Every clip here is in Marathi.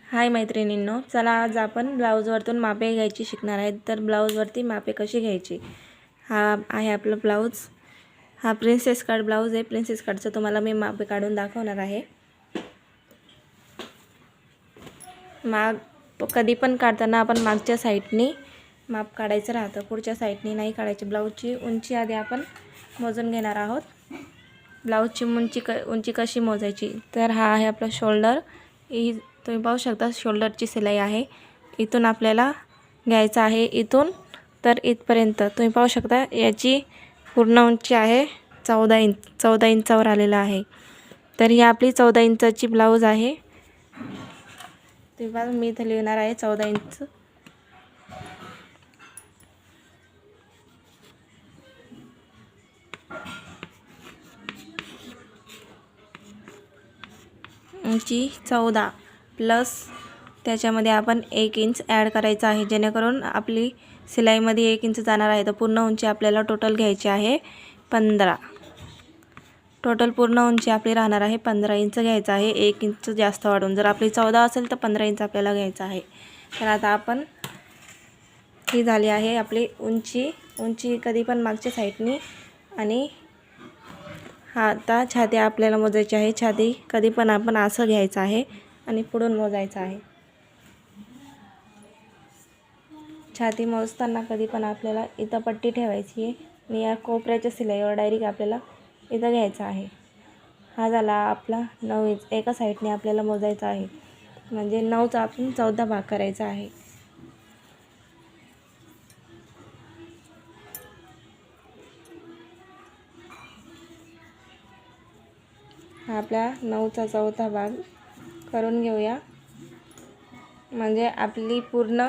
हाय मैत्रिणींनो, चला आज आपण ब्लाऊजवरतून मापे घ्यायची शिकणार आहेत। तर ब्लाऊजवरती मापे कशी घ्यायची, हा आहे आपला ब्लाऊज। हा प्रिन्सेस कट ब्लाऊज आहे। प्रिन्सेस कटचं तुम्हाला मी मापे काढून दाखवणार आहे। कधी पण काढताना आपण मागच्या साईडनी माप काढायचं राहतं, पुढच्या साईडनी नाही काढायची। ब्लाऊजची उंची आधी आपण मोजून घेणार आहोत। ब्लाऊजची उंची कशी मोजायची, तर हा आहे आपला शोल्डर। ही तुम्ही पाहू शकता शोल्डरची सिलाई आहे। इथून आपल्याला घ्यायचं आहे, इथून तर इथपर्यंत तुम्ही पाहू शकता। याची पूर्ण उंची आहे 14 इंच, 14 इंचावर आलेला आहे। तर ही आपली 14 इंचाची ब्लाऊज आहे। तेव्हा मी इथे लिहिणार आहे 14 इंच। उंची 14 प्लस त्याच्यामध्ये आपण 1 इंच ॲड करायचा आहे, जेणेकरून आपली सिलाईमध्ये 1 इंच जाणार आहे। तर पूर्ण उंची आपल्याला टोटल घ्यायची आहे 15। टोटल पूर्ण उंची आपली राहणार आहे 15 इंच घ्यायचं आहे, 1 इंच जास्त वाढून। जर आपली 14 असेल तर 15 इंच आपल्याला घ्यायचं आहे। तर आता आपण ही झाली आहे आपली उंची कधी पण मागच्या साईडनी। आणि आता छाती आपल्याला मोजायची आहे। छाती कधी पण आपण असं घ्यायचं आहे आणि पुढून मोजायचं आहे। छाती मोजताना कधी पण आपल्याला इथं पट्टी ठेवायची आहे आणि या कोपऱ्याच्या सिलाईवर डायरेक्ट आपल्याला इथं घ्यायचं आहे। हा झाला आपला 9 इंच। एका साईडने आपल्याला मोजायचं आहे, म्हणजे 9चा आपण 14 भाग करायचा आहे। हा आपला 9चा 14 भाग करून घेऊया। म्हणजे आपली पूर्ण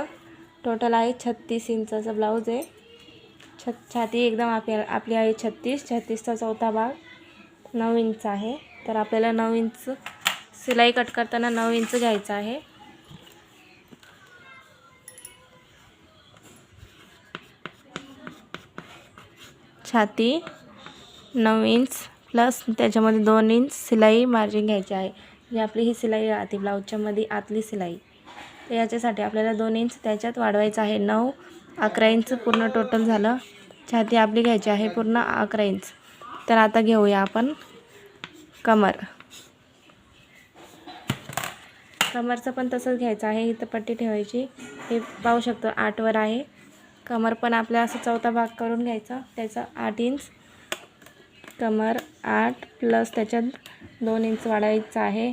टोटल आहे 36 इंचाचा ब्लाऊज आहे। छाती एकदम आपली आहे 36चा 4था भाग 9 इंच आहे। तर आपल्याला 9 इंच सिलाई कट करताना 9 इंच घ्यायचं आहे। छाती 9 इंच प्लस त्याच्यामध्ये 2 इंच सिलाई मार्जिन घ्यायची आहे। जी आपली ही सिलाई राहते ब्लाऊजच्या मध्ये आतली सिलाई, तर याच्यासाठी आपल्याला 2 इंच त्याच्यात वाढवायचं आहे। 9 11 इंच पूर्ण टोटल झालं। छाती आपली घ्यायची आहे पूर्ण 11 इंच। तर आता घेऊया आपण कमरचं पण तसंच घ्यायचं आहे। इथं पट्टी ठेवायची, हे पाहू शकतो 8 वर आहे। कमर पण आपल्या असं 4था भाग करून घ्यायचा, त्याचा 8 इंच। कमर 8 प्लस त्याच्यात 2 इंच वाढवायचं आहे।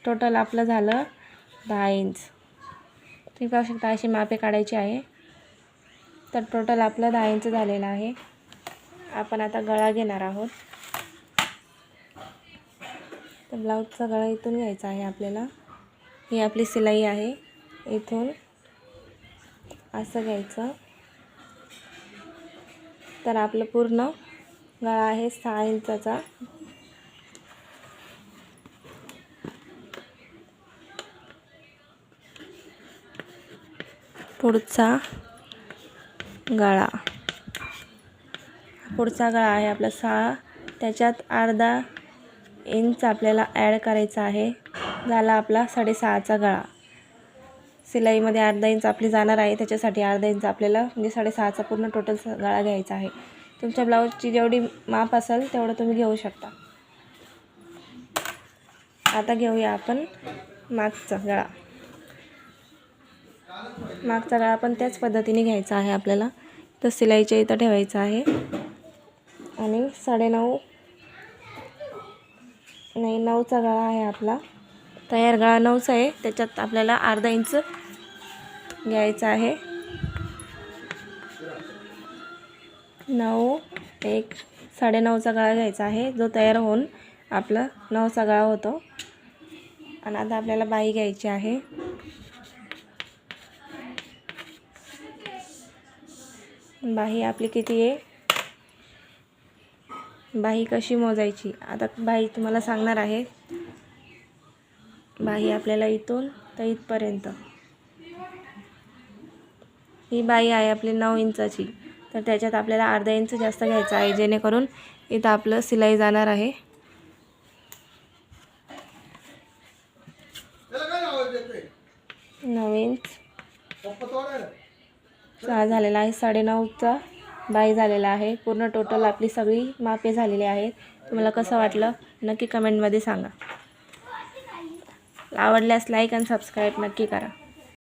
टोटल आपलं झालं 10 इंच। तुम्ही पाहू शकता अशी मापे काढायची आहे। तर टोटल आपलं 10 इंच झालेलं आहे। आपण आता गळा घेणार आहोत। तर ब्लाऊजचा गळा इथून घ्यायचा आहे आपल्याला। ही आपली सिलाई आहे, इथून असं घ्यायचं। तर आपलं पूर्ण गळा आहे 6 इंचाचा। पुढचा गळा आहे आपला 6, त्याच्यात अर्धा इंच आपल्याला ॲड करायचा आहे। झाला आपला 6.5चा गळा। सिलाईमध्ये अर्धा इंच आपली जाणार आहे, त्याच्यासाठी अर्धा इंच आपल्याला म्हणजे 6.5चा पूर्ण टोटल गळा घ्यायचा आहे। तुमच्या ब्लाऊजची जेवढी माप असेल तेवढं तुम्ही घेऊ शकता। आता घेऊया आपण मागचा गळा। मागचा गळा पण त्याच पद्धतीने घ्यायचा आहे आपल्याला। तर सिलाईच्या इथं ठेवायचं आहे आणि 9चा गळा आहे आपला। तयार गळा 9चा आहे, त्याच्यात आपल्याला अर्धा इंच घ्यायचा आहे। 9 1 9.5चा गळा घ्यायचा आहे, जो तयार होऊन आपला 9चा गळा होतो। आणि आता आपल्याला बाही घ्यायची आहे। बाही आपली किती आहे, बाही कशी मोजायची, आता बाही तुम्हाला सांगणार आहे। बाही आपल्याला इथून तर इथपर्यंत ही बाही आहे आपली 9 इंचाची। तर त्याच्यात आपल्याला अर्धा इंच जास्त घ्यायचं आहे, जेणेकरून इथं आपलं सिलाई जाणार आहे। इंच 6 झालेला आहे, 9.5चा बाय झालेला आहे. पूर्ण टोटल आपली सगळी मापे झालेली आहेत. तुम्हाला कसं वाटलं नक्की कमेंटमध्ये सांगा. आवडल्यास लाईक आणि सबस्क्राईब नक्की करा.